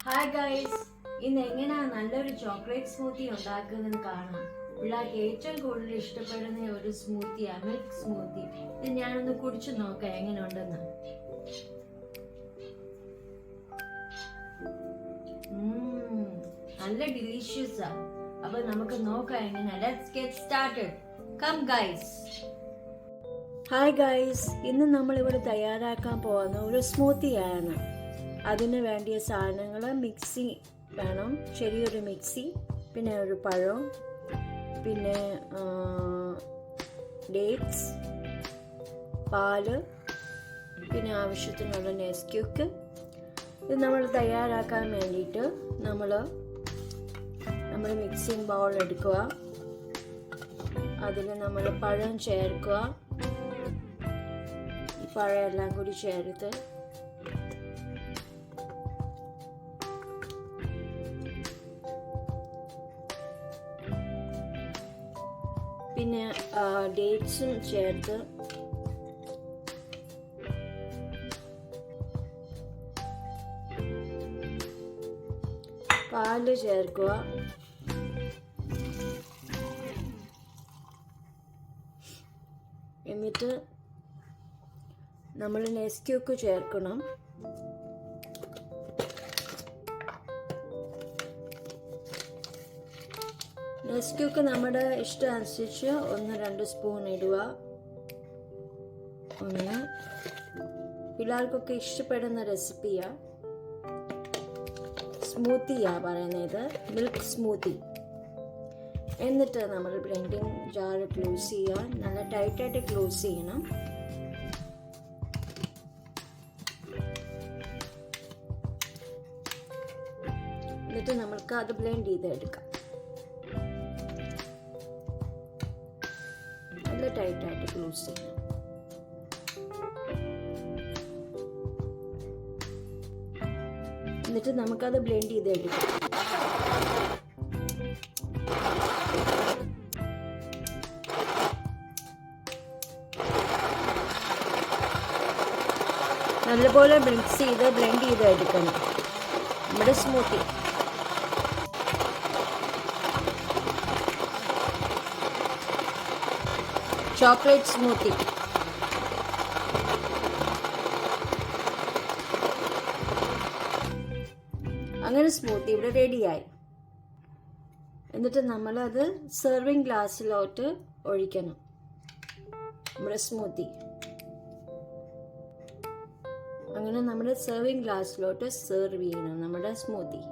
Hi guys, ഇന്ന് എങ്ങനെയാ നല്ലൊരു ചോക്ലേറ്റ് സ്മൂത്തി ഉണ്ടാക്കുന്നത് കാണാം. പിള്ളേർക്ക് ഏറ്റവും കൂടുതൽ ഇഷ്ടപ്പെടുന്ന ഒരു സ്മൂത്തിയാ മിൽക്ക് സ്മൂത്തി. ഇത് ഞാനൊന്ന് കുടിച്ചു നോക്കാം എങ്ങനെ ഉണ്ടെന്ന്. നല്ല ഡിലീഷ്യസാ. അപ്പൊ നമുക്ക് നോക്കാം എങ്ങനെ. Let's get started. Come guys. Hi guys, ഇന്ന് നമ്മളിവിടെ തയ്യാറാക്കാൻ പോകുന്ന ഒരു സ്മൂത്തിയാണ്. അതിന് വേണ്ടിയ സാധനങ്ങൾ മിക്സി വേണം, ചെറിയൊരു മിക്സി, പിന്നെ ഒരു പഴം, പിന്നെ ഡേറ്റ്സ്, പാല്, പിന്നെ ആവശ്യത്തിനുള്ള നെസ്ക്യൂക്ക്. ഇത് നമ്മൾ തയ്യാറാക്കാൻ വേണ്ടിയിട്ട് നമ്മൾ മിക്സിംഗ് ബൗൾ എടുക്കുക. അതിൽ നമ്മൾ പഴം ചേർക്കുക. ഈ പഴം എല്ലാം കൂടി ചേർത്ത് പിന്നെ ഡേറ്റ്സും ചേർത്ത് പാല് ചേർക്കുക. എന്നിട്ട് നമ്മൾ നെസ്ക്യൂക്ക് ചേർക്കണം. നെസ്ക്യൂക്ക് നമ്മുടെ ഇഷ്ടം അനുസരിച്ച് 1-2 സ്പൂൺ ഇടുക. പിള്ളേർക്കൊക്കെ ഇഷ്ടപ്പെടുന്ന റെസിപ്പിയാ, സ്മൂത്തിയാ പറയുന്നത്, മിൽക്ക് സ്മൂത്തി. എന്നിട്ട് നമ്മൾ ബ്ലെൻഡിങ് ജാർ ക്ലോസ് ചെയ്യുക. നല്ല ടൈറ്റായിട്ട് ക്ലോസ് ചെയ്യണം. എന്നിട്ട് നമ്മൾക്ക് അത് ബ്ലെൻഡ് ചെയ്തെടുക്കാം. നല്ല ടൈറ്റായിട്ട് ക്ലോസ് ചെയ്യണം. എന്നിട്ട് നമുക്കത് ബ്ലെൻഡ് ചെയ്തെടുക്കാം. നല്ലപോലെ ബ്ലെൻഡ് ചെയ്തെടുക്കണം നമ്മുടെ സ്മൂത്തി. Chocolate smoothie. അങ്ങനെ സ്മൂത്തി ഇവിടെ റെഡിയായി. എന്നിട്ട് നമ്മളത് സെർവിങ് ഗ്ലാസ്സിലോട്ട് ഒഴിക്കണം. നമ്മുടെ സ്മൂത്തി അങ്ങനെ നമ്മുടെ സെർവിങ് ഗ്ലാസ്സിലോട്ട് സെർവ് ചെയ്യണം നമ്മുടെ സ്മൂത്തി.